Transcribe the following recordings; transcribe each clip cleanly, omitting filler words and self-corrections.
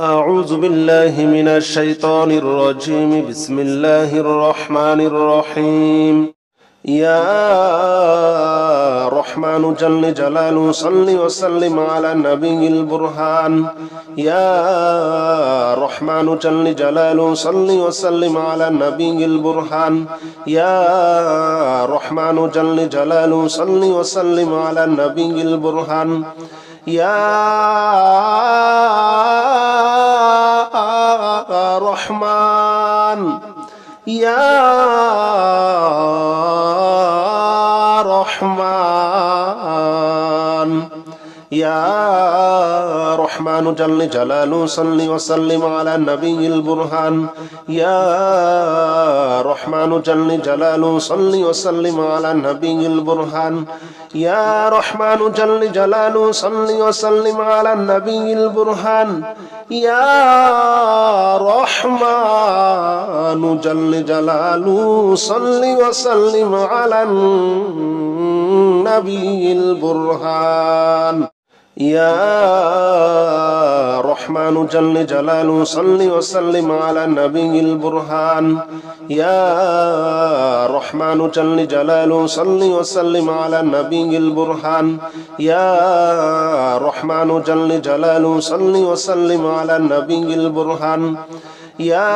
أعوذ بالله من الشيطان الرجيم. بسم الله الرحمن الرحيم. يا رحمن جل جلاله صل وسلم على النبي البرهان. يا رحمن جل جلاله صل وسلم على النبي البرهان. يا رحمن جل جلاله صل وسلم على النبي البرهان. يا رحمن يا رحمن يا رحمن جل جلاله صل وسلم على النبي البرهان. يا رحمن جل جلاله صل وسلم على النبي البرهان. يا رحمن جل جلاله صل وسلم على النبي البرهان. يا رحمن جل جلاله صل وسلم على النبي البرهان. يا رحمن جل جلاله صل وسلم على النبي البرهان. يا رحمن جل جلاله صل وسلم على النبي البرهان. يا رحمن جل جلاله صل وسلم على النبي البرهان. يا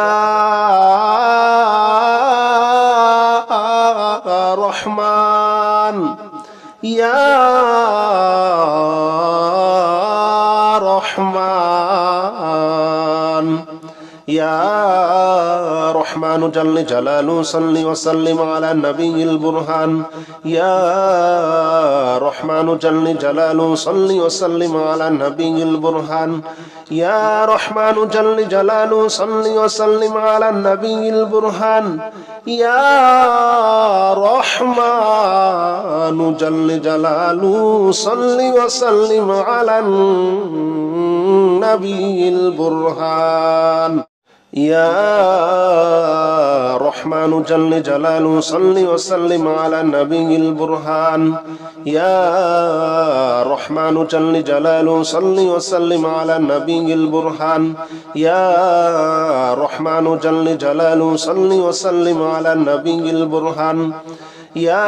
رحمن يا رحمن يا رحمن جل جلاله صل وسلم على النبي البرهان. يا رحمن جل جلاله صل وسلم على النبي البرهان. يا رحمن جل جلاله صل وسلم على النبي البرهان. يا رحمن جل جلاله صل وسلم على النبي البرهان. يا رحمن جل جلاله صل وسلم على النبي البرهان. يا رحمن جل جلاله صل وسلم على النبي البرهان. يا رحمن جل جلاله صل وسلم على النبي البرهان. يا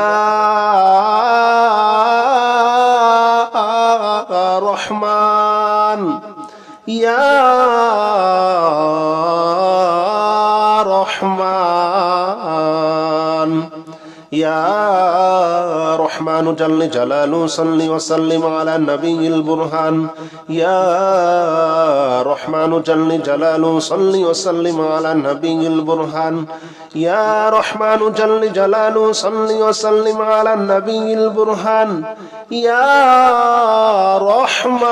رحمن يا رحمن يا رحمن جل جلاله صل وسلم على النبي البرهان. يا رحمن جل جلاله صل وسلم على النبي البرهان. يا رحمن جل جلاله صل وسلم على النبي البرهان. يا رحمن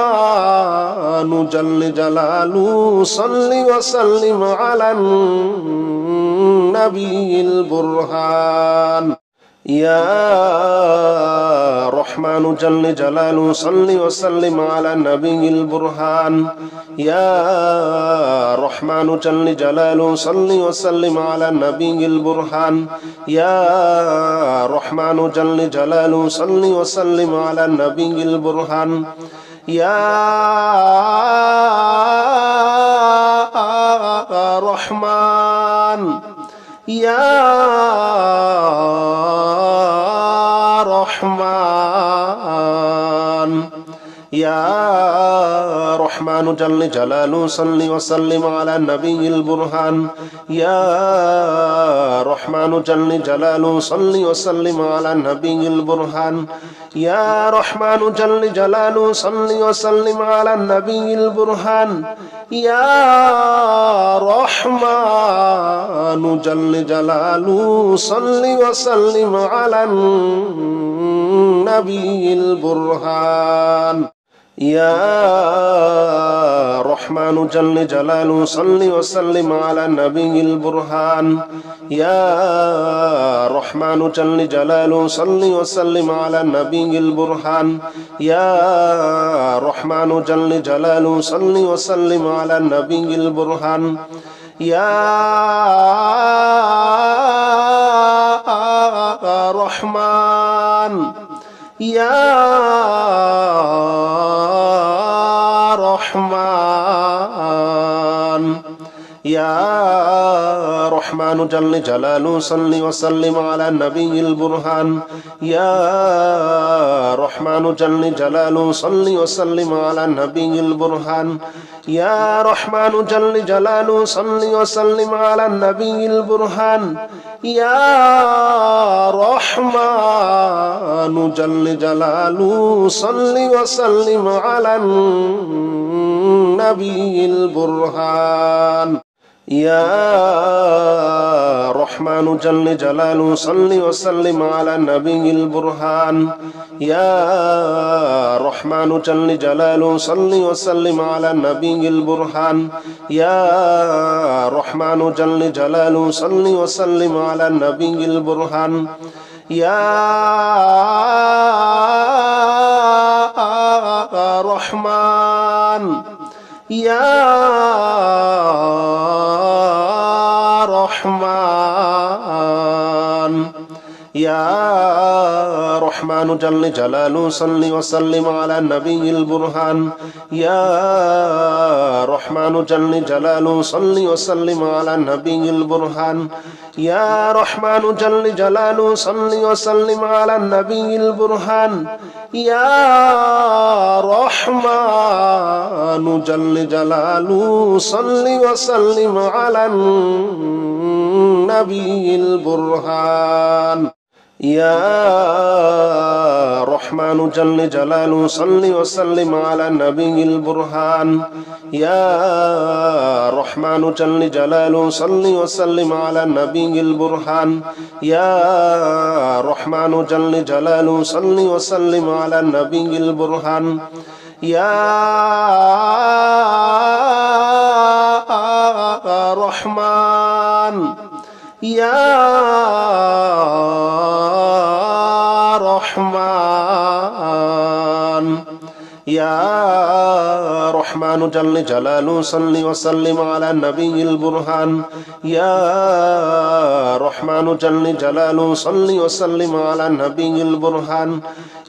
جل جلاله صل وسلم على النبي البرهان. يا رحمن جل جلاله صل وسلم على النبي البرهان. يا رحمن جل جلاله صل وسلم على النبي البرهان. يا رحمن جل جلاله صل وسلم على النبي البرهان. يا رحمن يا رحمن يا رحمن جل جلاله صل وسلم على النبي البرهان. يا رحمن جل جلاله صل وسلم على النبي البرهان. يا رحمن جل جلاله صل وسلم على النبي البرهان. يا رحمن جل جلاله صل وسلم على النبي البرهان. يا رحمن جل جلاله صل وسلم على النبي البرهان. يا رحمن جل جلاله صل وسلم على النبي البرهان. يا رحمن جل جلاله صل وسلم على النبي البرهان. يا رحمن يا رحمن يا رحمن جل جلاله صل وسلم على النبي البرهان يا رحمن جل جلاله صل وسلم على النبي البرهان يا رحمن جل جلاله صل وسلم على النبي البرهان يا رحمن جل جلاله صل وسلم على النبي البرهان يا رحمن جل جلاله صل وسلم على النبي البرهان يا رحمن جل جلاله صل وسلم على النبي البرهان يا رحمن جل جلاله صل وسلم على النبي البرهان يا رحمن يا رحمن يا رحمن جل جلاله صل وسلم على النبي البرهان يا رحمن جل جلاله صل وسلم على النبي البرهان يا رحمن جل جلاله صل وسلم على النبي البرهان يا رحمن جل جلاله صل وسلم على النبي البرهان يا رحمن جل جلاله صل وسلم على النبي البرهان يا رحمن جل جلاله صل وسلم على النبي البرهان يا رحمن جل جلاله صل وسلم على النبي البرهان يا رحمن يا رحمن يا رحمن جل جلاله صل وسلم على النبي البرهان يا رحمن جل جلاله صل وسلم على النبي البرهان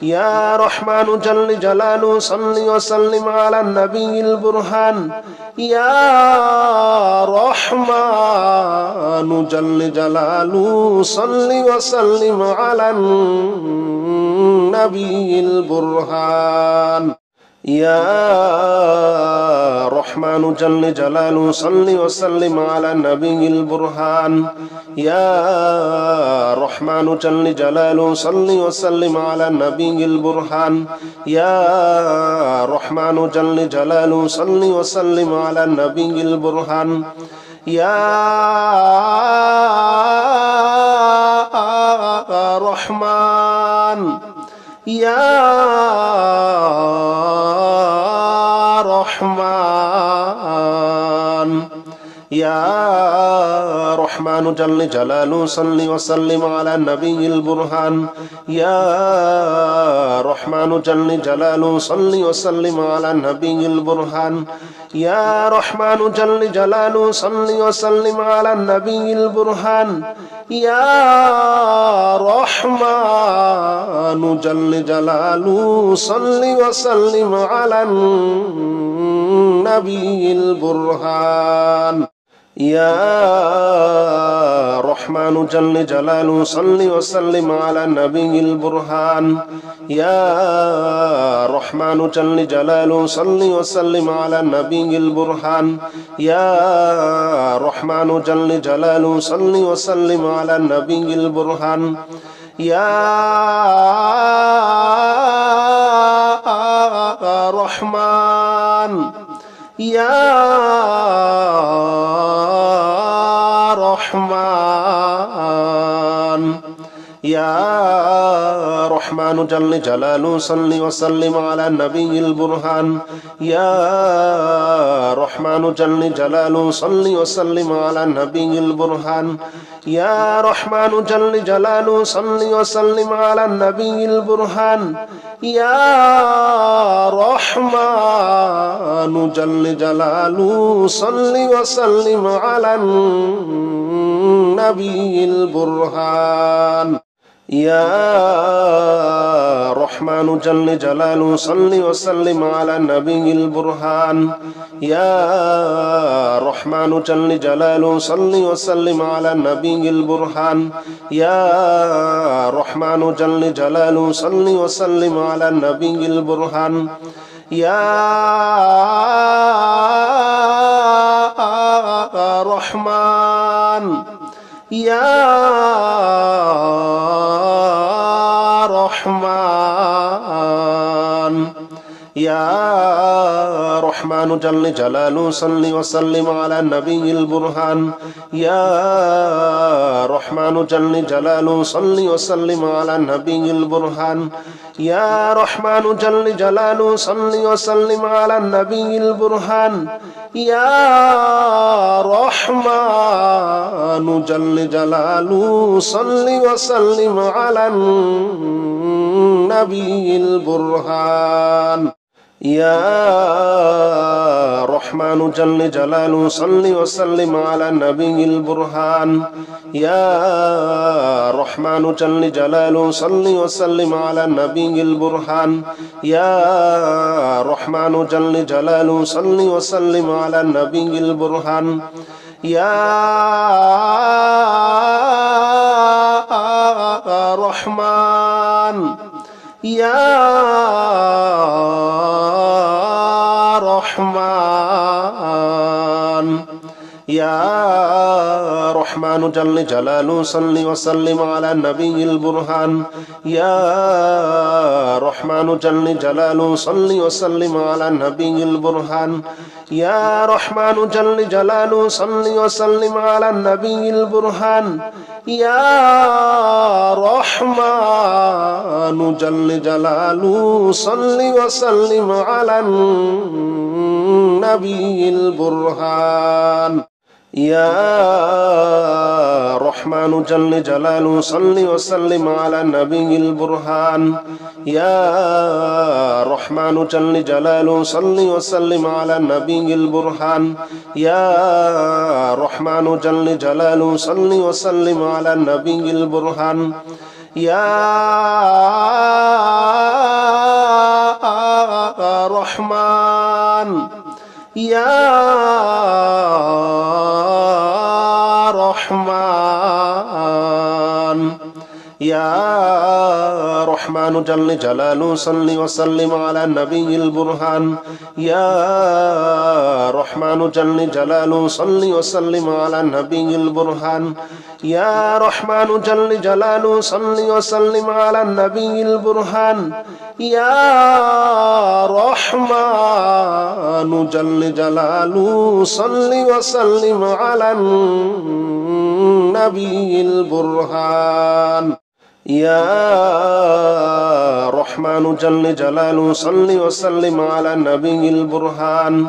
يا رحمن جل جلاله صل وسلم على النبي البرهان يا رحمن جل جلاله صل وسلم على النبي البرهان يا رحمن جل جلاله صل وسلم على النبي البرهان يا رحمن جل جلاله صل وسلم على النبي البرهان يا رحمن جل جلاله صل وسلم على النبي البرهان يا رحمن يا رحمن يا رحمن جل جلاله صل وسلم على النبي البرهان يا رحمن جل جلاله صل وسلم على النبي البرهان يا رحمن جل جلاله صل وسلم على النبي البرهان يا رحمن جل جلاله صل وسلم على النبي البرهان يا رحمن جل جلاله صل وسلم على النبي البرهان يا رحمن جل جلاله صل وسلم على النبي البرهان يا رحمن جل جلاله صل وسلم على النبي البرهان يا رحمن يا رحمن يا رحمن جل جلاله صل وسلم على النبي البرهان يا رحمن جل جلاله صل وسلم على النبي البرهان يا رحمن جل جلاله صل وسلم على النبي البرهان يا رحمن جل جلاله صل وسلم على النبي البرهان يا رحمن جل جلاله صل وسلم على النبي البرهان يا رحمن جل جلاله صل وسلم على النبي البرهان يا رحمن جل جلاله صل وسلم على النبي البرهان يا رحمن يا رحمن يا رحمن جل جلاله صل وسلم على النبي البرهان يا رحمن جل جلاله صل وسلم على النبي البرهان يا رحمن جل جلاله صل وسلم على النبي البرهان يا رحمن جل جلاله صل وسلم على النبي البرهان يا رحمن جل جلاله صل وسلم على النبي البرهان يا رحمن جل جلاله صل وسلم على النبي البرهان يا رحمن جل جلاله صل وسلم على النبي البرهان يا رحمن يا رحمن يا رحمن جل جلاله صل وسلم على النبي البرهان يا رحمن جل جلاله صل وسلم على النبي البرهان يا رحمن جل جلاله صل وسلم على النبي البرهان يا رحمن جل جلاله صل وسلم على النبي البرهان يا رحمن جل جلاله صل وسلم على النبي البرهان يا رحمن جل جلاله صل وسلم على النبي البرهان يا رحمن جل جلاله صل وسلم على النبي البرهان يا رحمن يا رحمن يا رحمن جل جلاله صل وسلم على النبي البرهان يا رحمن جل جلاله صل وسلم على النبي البرهان يا رحمن جل جلاله صل وسلم على النبي البرهان يا رحمن جل جلاله صل وسلم على النبي البرهان يا رحمن جل جلاله صل وسلم على النبي البرهان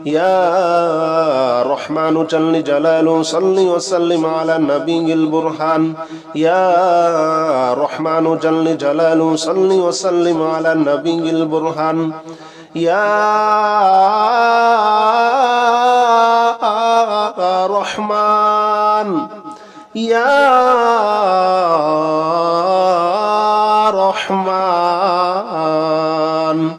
يا رحمن جل جلاله صل وسلم على النبي البرهان يا رحمن جل جلاله صل وسلم على النبي البرهان يا رحمن يا رحمن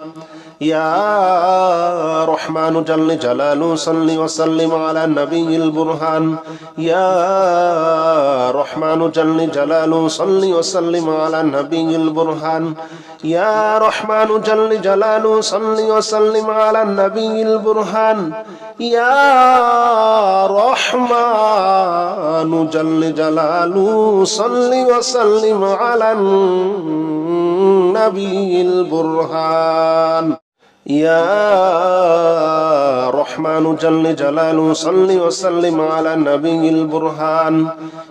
يا رحمن جل جلاله صل وسلم على النبي البرهان يا رحمن جل جلاله صل وسلم على النبي البرهان يا رحمن جل جلاله صل وسلم على النبي البرهان يا رحمن جل جلاله صل وسلم على النبي البرهان يا رحمن جل جلاله صل وسلم على النبي البرهان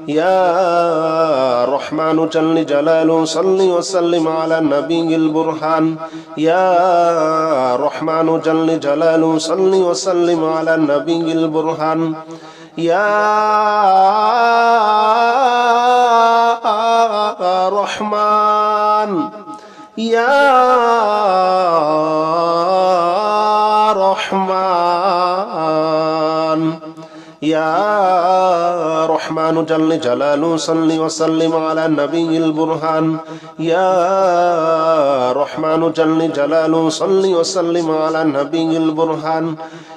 يا رحمن جل جلاله صل وسلم على النبي البرهان يا رحمن جل جلاله صل وسلم على النبي البرهان يا رحمن يا رحمن يا رحمن جل جلاله صل وسلم على النبي البرهان يا رحمن جل جلاله صل وسلم على النبي البرهان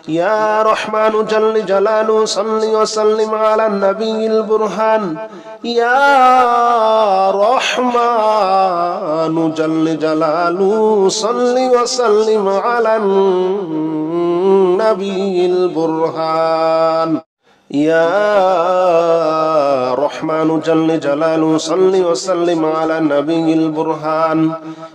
يا رحمن جل جلاله صل وسلم على النبي البرهان يا رحمن جل جلاله صل وسلم على النبي البرهان يا رحمن جل جلاله صل وسلم على النبي البرهان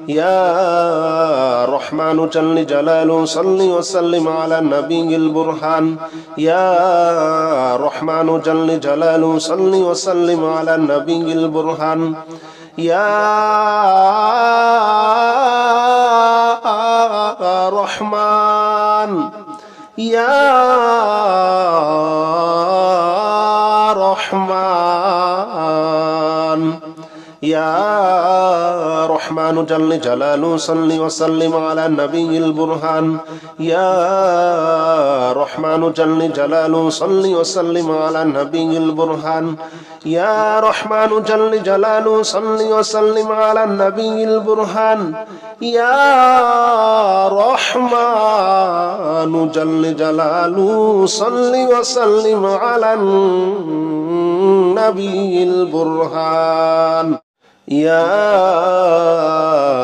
يا رحمن جل جلاله صل وسلم على النبي البرهان يا رحمن جل جلاله صل وسلم على النبي البرهان يا رحمن يا رحمن يا رحمن جل جلاله صل وسلم على النبي البرهان يا رحمن جل جلاله صل وسلم على النبي البرهان يا رحمن جل جلاله صل وسلم على النبي البرهان يا رحمن جل جلاله صل وسلم على النبي البرهان يا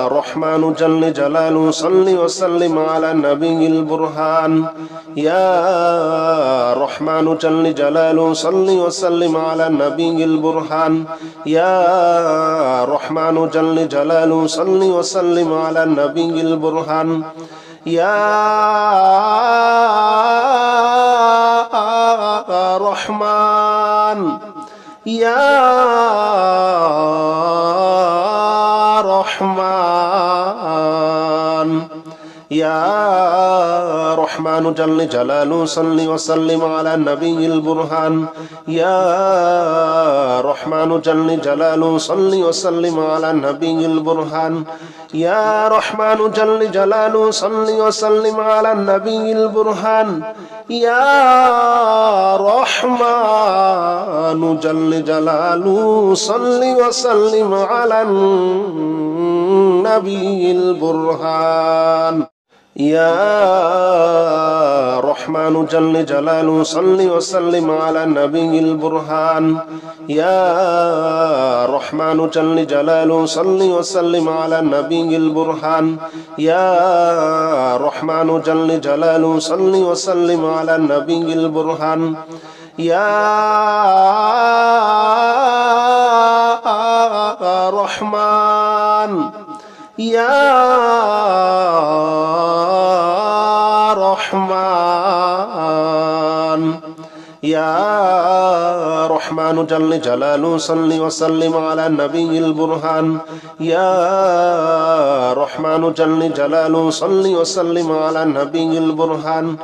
رحمن جل جلاله صل وسلم على النبي البرهان يا رحمن جل جلاله صل وسلم على النبي البرهان يا رحمن جل جلاله صل وسلم على النبي البرهان يا رحمن يا رحمن يا رحمن جل جلاله صل وسلم على النبي البرهان يا رحمن جل جلاله صل وسلم على النبي البرهان يا رحمن جل جلاله صل وسلم على النبي البرهان يا رحمن جل جلاله صل وسلم على النبي البرهان يا رحمن جل جلاله صل وسلم على النبي البرهان يا رحمن جل جلاله صل وسلم على النبي البرهان يا رحمن جل جلاله صل وسلم على النبي البرهان يا رحمن يا رحمن يا رحمن جل جلاله صل وسلم على النبي البرهان يا رحمن جل جلاله صل وسلم على النبي البرهان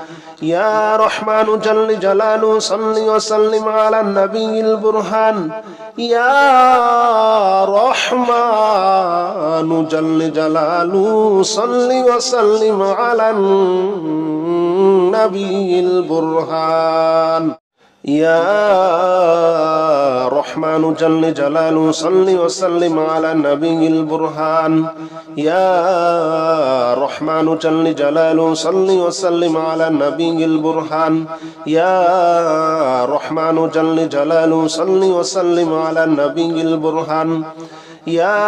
يا رحمن جل جلاله صل وسلم على النبي البرهان يا رحمن جل جلاله صل وسلم على النبي البرهان يا رحمن جل جلاله صل وسلم على النبي البرهان يا رحمن جل جلاله صل وسلم على النبي البرهان يا رحمن جل جلاله صل وسلم على النبي البرهان يا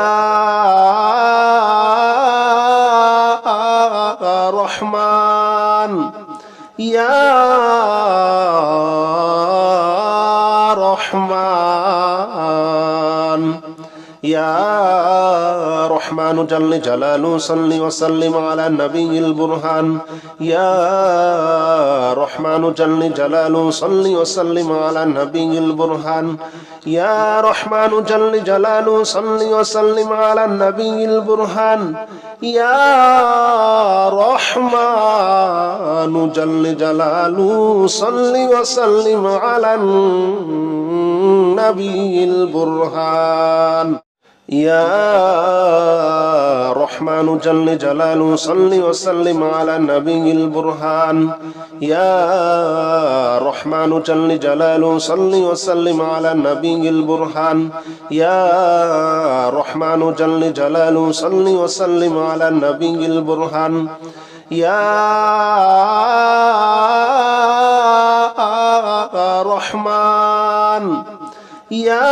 رحمن يا رحمن يا رحمن جل جلاله صل وسلم على النبي البرهان يا رحمن جل جلاله صل وسلم على النبي البرهان يا رحمن جل جلاله صل وسلم على النبي البرهان يا رحمن جل جلاله صل وسلم على النبي البرهان يا رحمن جل جلاله صل وسلم على النبي البرهان يا رحمن جل جلاله صل وسلم على النبي البرهان يا رحمن جل جلاله صل وسلم على النبي البرهان يا رحمن يا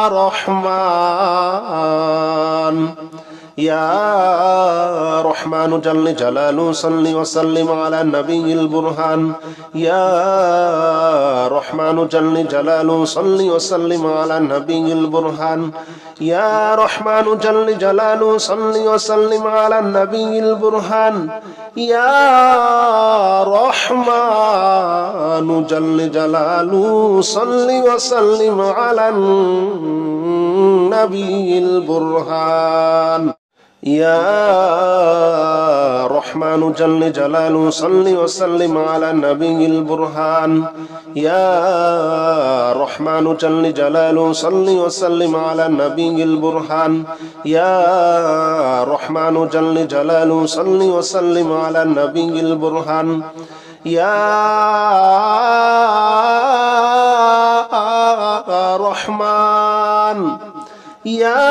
رحمن يا رحمن جل جلاله صل وسلم على النبي البرهان يا رحمن جل جلاله صل وسلم على النبي البرهان يا رحمن جل جلاله صل وسلم على النبي البرهان يا رحمن جل جلاله صل وسلم على النبي البرهان يا رحمن جل جلاله صل وسلم على النبي البرهان يا رحمن جل جلاله صل وسلم على النبي البرهان يا رحمن جل جلاله صل وسلم على النبي البرهان يا رحمن يا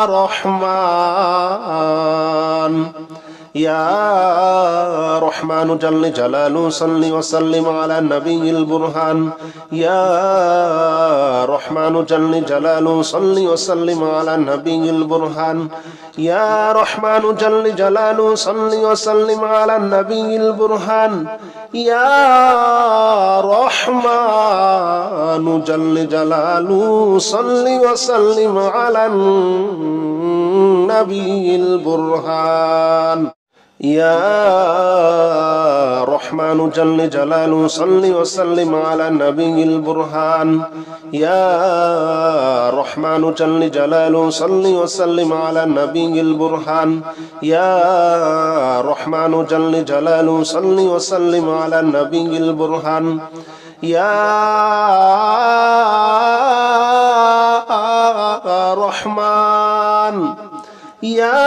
رحمن يا رحمن جل جلاله صل وسلم على النبي البرهان يا رحمن جل جلاله صل وسلم على النبي البرهان يا رحمن جل جلاله صل وسلم على النبي البرهان يا رحمن جل جلاله صل وسلم على النبي البرهان يا رحمن جل جلاله صل وسلم على النبي البرهان يا رحمن جل جلاله صل وسلم على النبي البرهان يا رحمن جل جلاله صل وسلم على النبي البرهان يا رحمن يا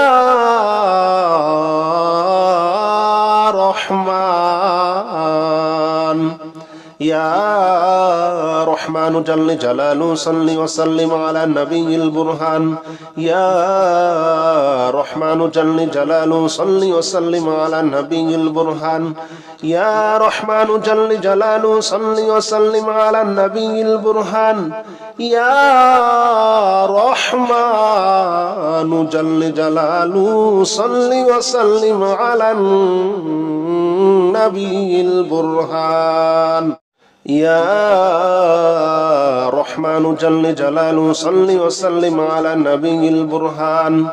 رحمن يا رحمن جل جلاله صل وسلم على النبي البرهان يا رحمن جل جلاله صل وسلم على النبي البرهان يا رحمن جل جلاله صل وسلم على النبي البرهان يا رحمن جل جلاله صل وسلم على النبي البرهان يا رحمن جل جلاله صل وسلم على النبي البرهان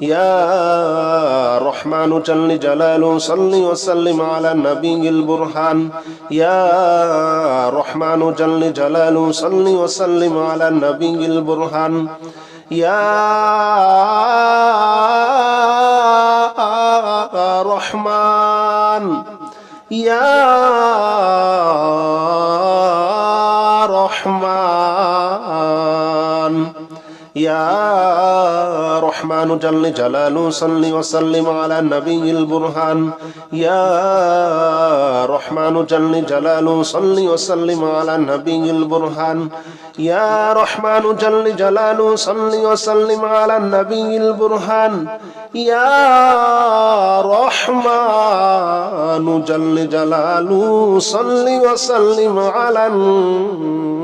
يا رحمن جل جلاله صل وسلم على النبي البرهان يا رحمن جل جلاله صل وسلم على النبي البرهان يا رحمن يا رحمن يا رحمن جل جلاله صل وسلم على النبي البرهان يا رحمن جل جلاله صل وسلم على النبي البرهان يا رحمن جل جلاله صل وسلم على النبي البرهان يا رحمن جل جلاله صل وسلم على النبي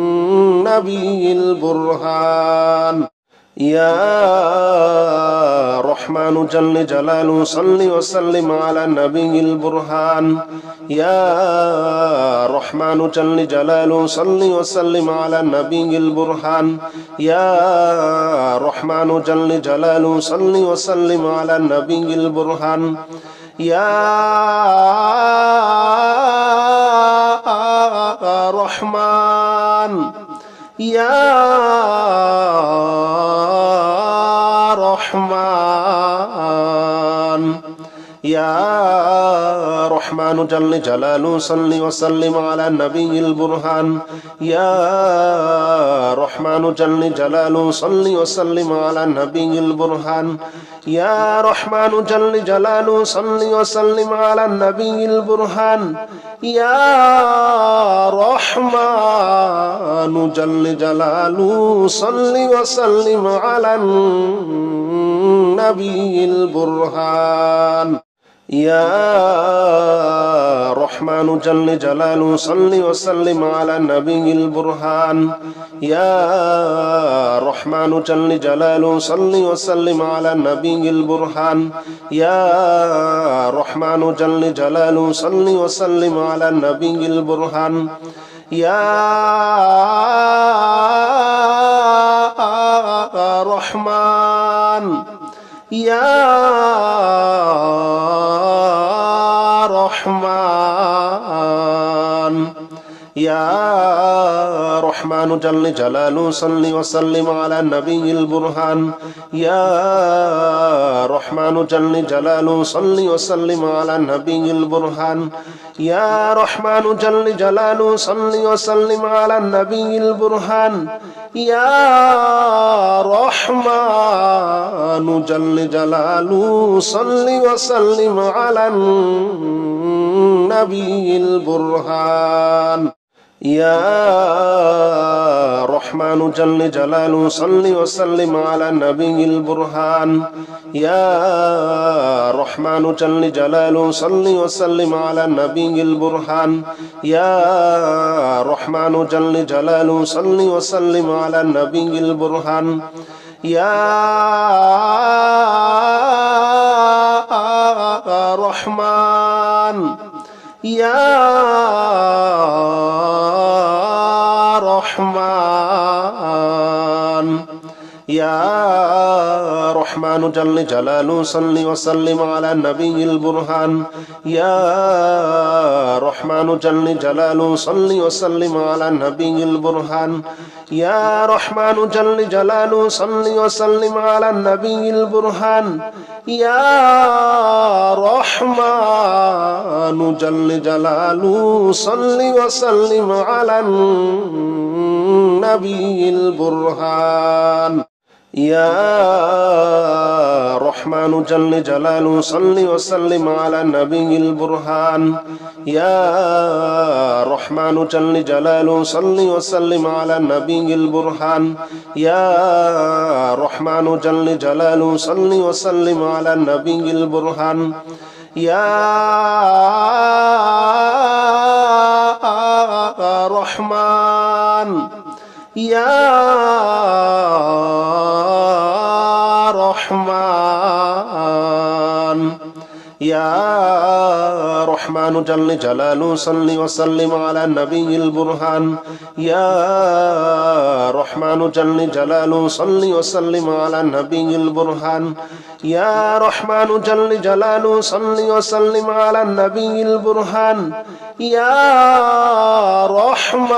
البرهان يا رحمن جل جلاله صل وسلم على النبي البرهان يا رحمن جل جلاله صل وسلم على النبي البرهان يا رحمن جل جلاله صل وسلم على النبي البرهان يا رحمن يا رحمن يا رحمن جل جلاله صل وسلم على النبي البرهان يا رحمن جل جلاله صل وسلم على النبي البرهان يا رحمن جل جلاله صل وسلم على النبي البرهان يا رحمن جل جلاله صل وسلم على النبي البرهان يا رحمن جل جلاله صل وسلم على النبي البرهان يا رحمن جل جلاله صل وسلم على النبي البرهان يا رحمن جل جلاله صل وسلم على النبي البرهان يا رحمن يا رحمن يا رحمن جل جلاله صل وسلم على النبي البرهان يا رحمن جل جلاله صل وسلم على النبي البرهان يا رحمن جل جلاله صل وسلم على النبي البرهان يا رحمن جل جلاله صل وسلم على النبي البرهان يا رحمن جل جلاله صل وسلم على النبي البرهان يا رحمن جل جلاله صل وسلم على النبي البرهان يا رحمن جل جلاله صل وسلم على النبي البرهان يا رحمن يا رحمن يا رحمن جل جلاله صل وسلم على النبي البرهان يا رحمن جل جلاله صل وسلم على النبي البرهان يا رحمن جل جلاله صل وسلم على النبي البرهان يا رحمن جل جلاله صل وسلم على النبي البرهان يا رحمن جل جلاله صل وسلم على النبي البرهان يا رحمن جل جلاله صل وسلم على النبي البرهان يا رحمن جل جلاله صل وسلم على النبي البرهان يا رحمن يا رحمن يا رحمن جل جلاله صل وسلم على النبي البرهان يا رحمن جل جلاله صل وسلم على النبي البرهان يا رحمن جل جلاله صل وسلم على النبي البرهان يا رحمن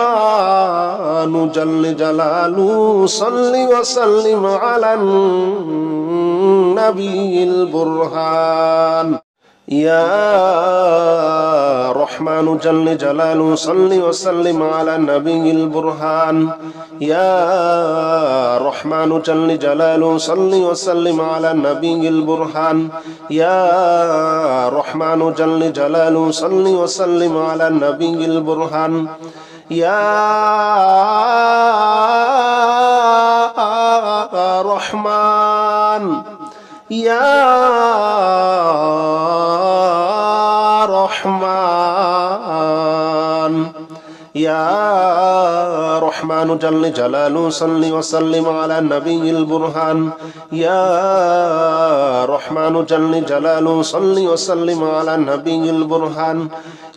جل جلاله صل وسلم على النبي البرهان يا رحمن جل جلاله صل وسلم على النبي البرهان يا رحمن جل جلاله صل وسلم على النبي البرهان يا رحمن جل جلاله صل وسلم على النبي البرهان يا رحمن يا رحمن يا رحمن جل جلاله صل وسلم على النبي البرهان يا رحمن جل جلاله صل وسلم على النبي البرهان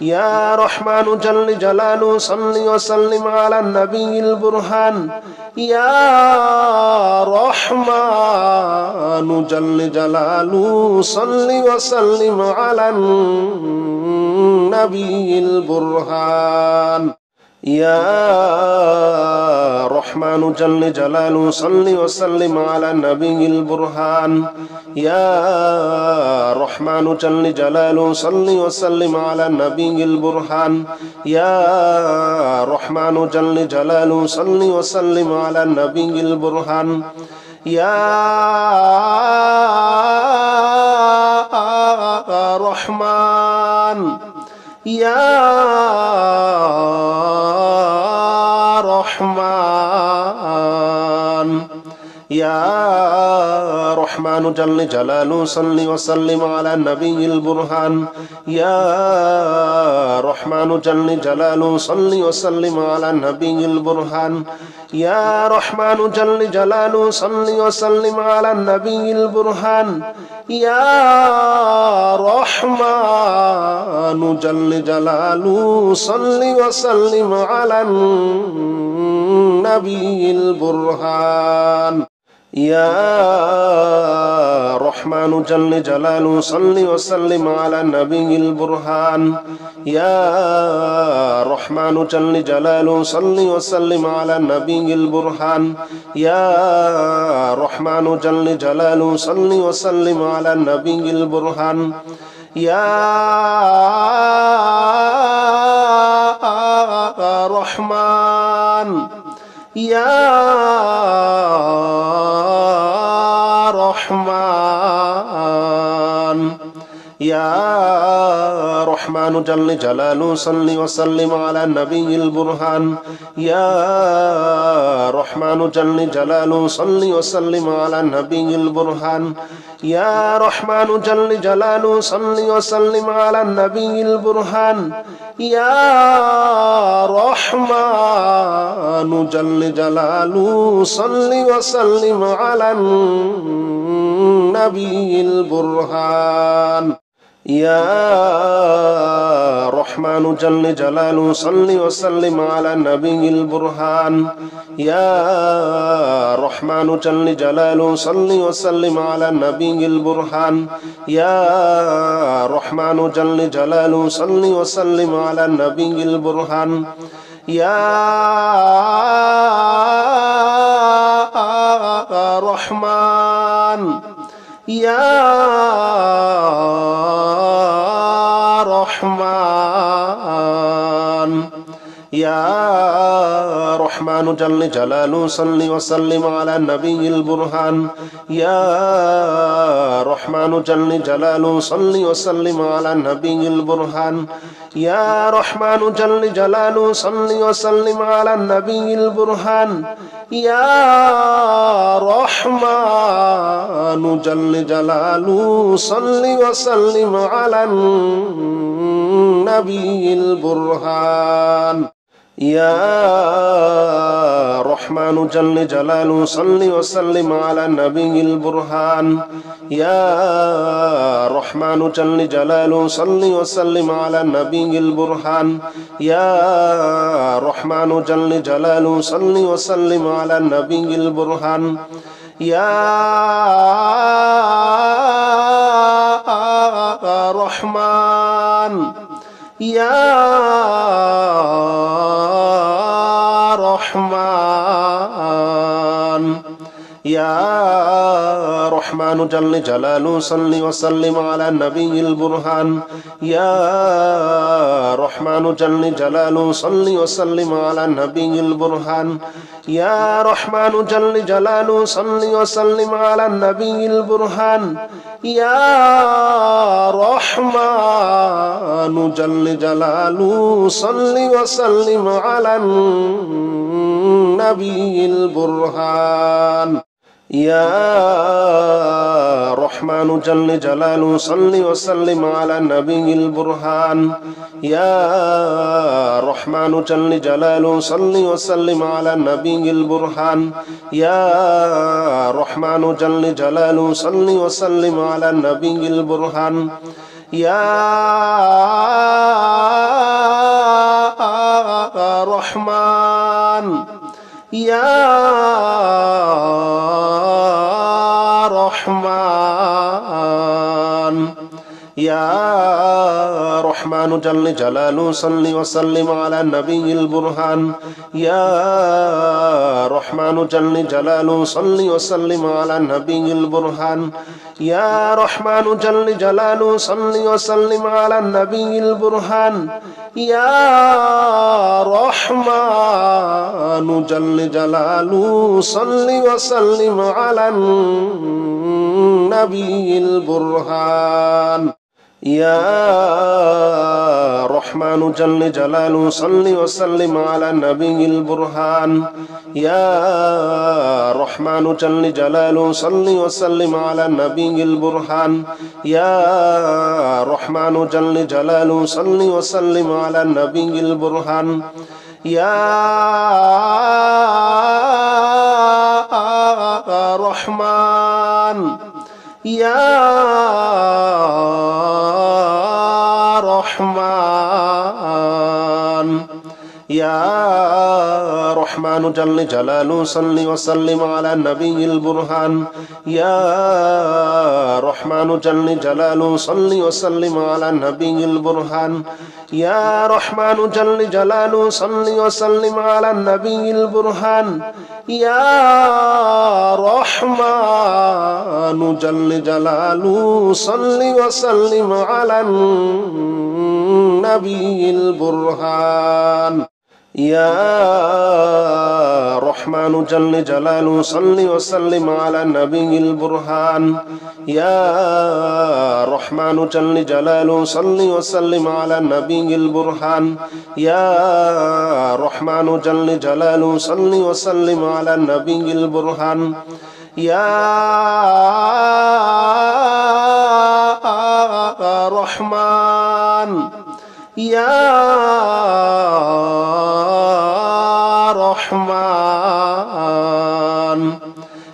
يا رحمن جل جلاله صل وسلم على النبي البرهان يا رحمن جل جلاله صل وسلم على النبي البرهان يا رحمن جل جلاله صل وسلم على النبي البرهان يا رحمن جل جلاله صل وسلم على النبي البرهان يا رحمن جل جلاله صل وسلم على النبي البرهان يا رحمن يا رحمن يا رحمن جل جلاله صل وسلم على النبي البرهان يا رحمن جل جلاله صل وسلم على النبي البرهان يا رحمن جل جلاله صل وسلم على النبي البرهان يا رحمن جل جلاله صل وسلم على النبي البرهان يا رحمن جل جلاله صل وسلم على النبي البرهان يا رحمن جل جلاله صل وسلم على النبي البرهان يا رحمن جل جلاله صل وسلم على النبي البرهان يا رحمن يا رحمن يا رحمن جل جلاله صل وسلم على النبي البرهان يا رحمن جل جلاله صل وسلم على النبي البرهان يا رحمن جل جلاله صل وسلم على النبي البرهان يا رحمن جل جلاله صل وسلم على النبي البرهان يا رحمن جل جلاله صل وسلم على النبي البرهان يا رحمن جل جلاله صل وسلم على النبي البرهان يا رحمن جل جلاله صل وسلم على النبي البرهان يا رحمن يا رحمن يا رحمن جل جلاله صل وسلم على النبي البرهان يا رحمن جل جلاله صل وسلم على النبي البرهان يا رحمن جل جلاله صل وسلم على النبي البرهان يا رحمن جل جلاله صل وسلم على النبي البرهان يا رحمن جل جلاله صل وسلم على النبي البرهان يا رحمن جل جلاله صل وسلم على النبي البرهان يا رحمن جل جلاله صل وسلم على النبي البرهان يا رحمن يا رحمن يا رحمن جل جلاله صل وسلم على النبي البرهان يا رحمن جل جلاله صل وسلم على النبي البرهان يا رحمن جل جلاله صل وسلم على النبي البرهان يا رحمن جل جلاله صل وسلم على النبي البرهان يا رحمن جل جلاله صل وسلم على النبي البرهان يا رحمن جل جلاله صل وسلم على النبي البرهان يا رحمن جل جلاله صل وسلم على النبي البرهان يا رحمن يا رحمن يا رحمن جل جلاله صل وسلم على النبي البرهان يا رحمن جل جلاله صل وسلم على النبي البرهان يا رحمن جل جلاله صل وسلم على النبي البرهان يا رحمن جل جلاله صل وسلم على النبي البرهان يا رحمن جل جلاله صل وسلم على النبي البرهان يا رحمن جل جلاله صل وسلم على النبي البرهان يا رحمن جل جلاله صل وسلم على النبي البرهان يا رحمن يا رحمن يا رحمن جل جلاله صل وسلم على النبي البرهان يا رحمن جل جلاله صل وسلم على النبي البرهان يا رحمن جل جلاله صل وسلم على النبي البرهان يا رحمن جل جلاله صل وسلم على النبي البرهان يا رحمن جل جلاله صل وسلم على النبي البرهان يا رحمن جل جلاله صل وسلم على النبي البرهان يا رحمن جل جلاله صل وسلم على النبي البرهان يا رحمن يا رحمن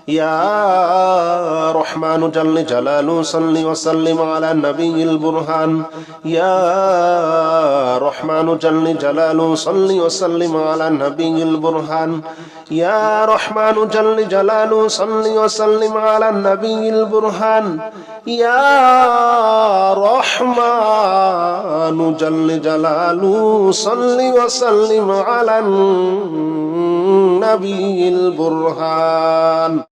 يا رحمن جل جلاله صل وسلم على النبي البرهان يا رحمن جل جلاله صل وسلم على النبي البرهان يا رحمن جل جلاله صل وسلم على النبي البرهان يا رحمن جل جلاله صل وسلم على النبي البرهان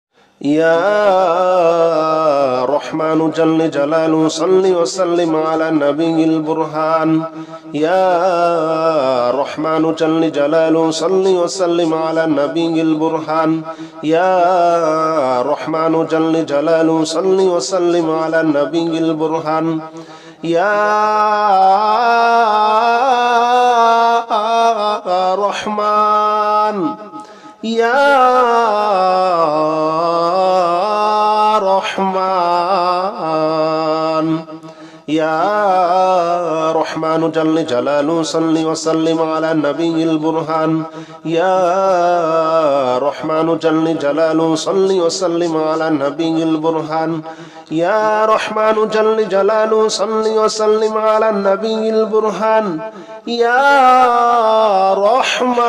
يا رحمن جل جلاله صل وسلم على النبي البرهان يا رحمن جل جلاله صل وسلم على النبي البرهان يا رحمن جل جلاله صل وسلم على النبي البرهان يا رحمن يا رحمن يا رحمن جل جلاله صل وسلم على النبي البرهان يا رحمن جل جلاله صل وسلم على النبي البرهان يا رحمن جل جلاله صل وسلم على النبي البرهان يا رحمن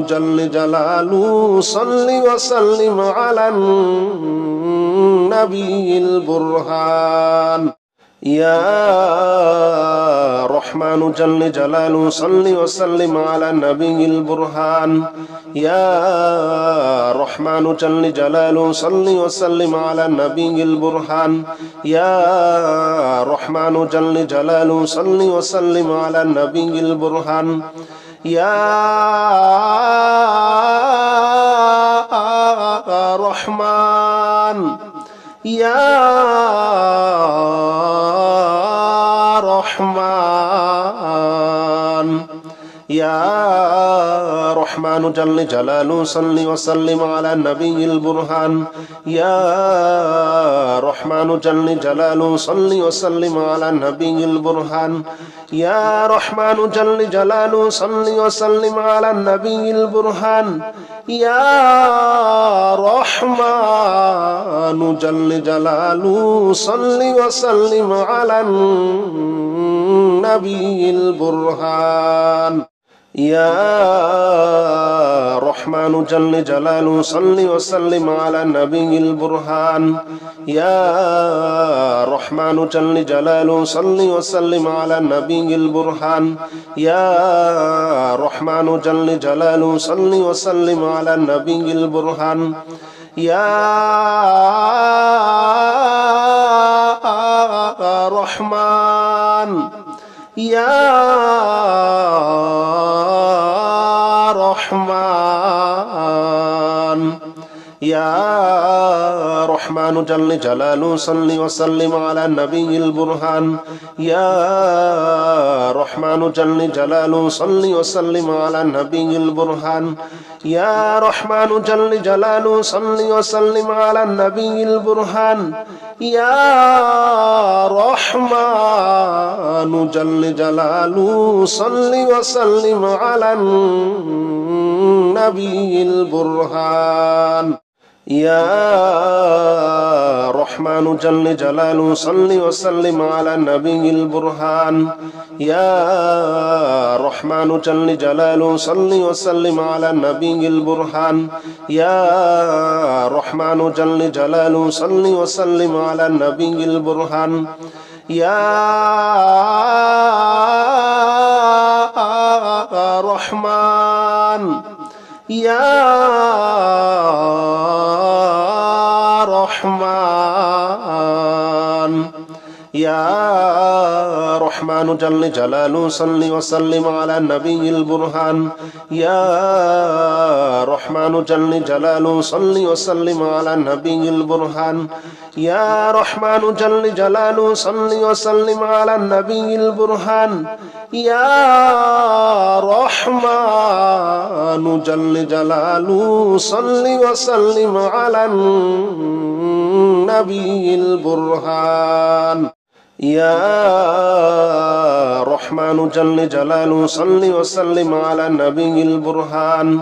جل جلاله صل وسلم على النبي البرهان يا رحمن جل جلاله صل وسلم على النبي البرهان يا رحمن جل جلاله صل وسلم على النبي البرهان يا رحمن جل جلاله صل وسلم على النبي البرهان يا رحمن يا رحمن يا رحمن جل جلاله صل وسلم على النبي البرهان يا رحمن جل جلاله صل وسلم على النبي البرهان يا رحمن جل جلاله صل وسلم على النبي البرهان يا رحمن جل جلاله صل وسلم على النبي البرهان يا رحمن جل جلاله صل وسلم على النبي البرهان يا رحمن جل جلاله صل وسلم على النبي البرهان يا رحمن جل جلاله صل وسلم على النبي البرهان يا رحمن يا رحمن يا رحمن جل جلاله صل وسلم على النبي البرهان يا رحمن جل جلاله صل وسلم على النبي البرهان يا رحمن جل جلاله صل وسلم على النبي البرهان يا رحمن جل جلاله صل وسلم على النبي البرهان يا رحمن جل جلاله صل وسلم على النبي البرهان يا رحمن جل جلاله صل وسلم على النبي البرهان يا رحمن جل جلاله صل وسلم على النبي البرهان يا رحمن يا رحمن يا رحمن جل جلاله صل وسلم على النبي البرهان يا رحمن جل جلاله صل وسلم على النبي البرهان يا رحمن جل جلاله صل وسلم على النبي البرهان يا رحمن جل جلاله صل وسلم على النبي البرهان يا رحمن جل جلاله صل وسلم على النبي البرهان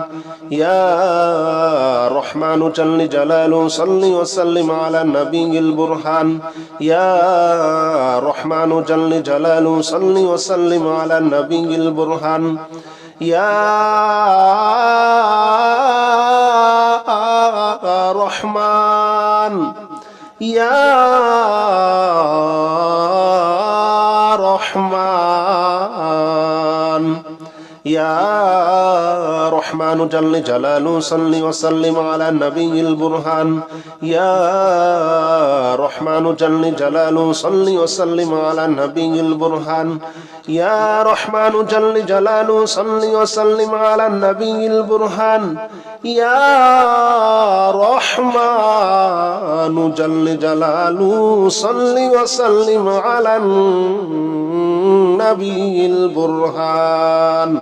يا رحمن جل جلاله صل وسلم على النبي البرهان يا رحمن جل جلاله صل وسلم على النبي البرهان يا رحمن يا رحمن يا رحمن جل جلاله صل وسلم على النبي البرهان يا رحمن جل جلاله صل وسلم على النبي البرهان يا رحمن جل جلاله صل وسلم على النبي البرهان يا رحمن جل جلاله صل وسلم على النبي البرهان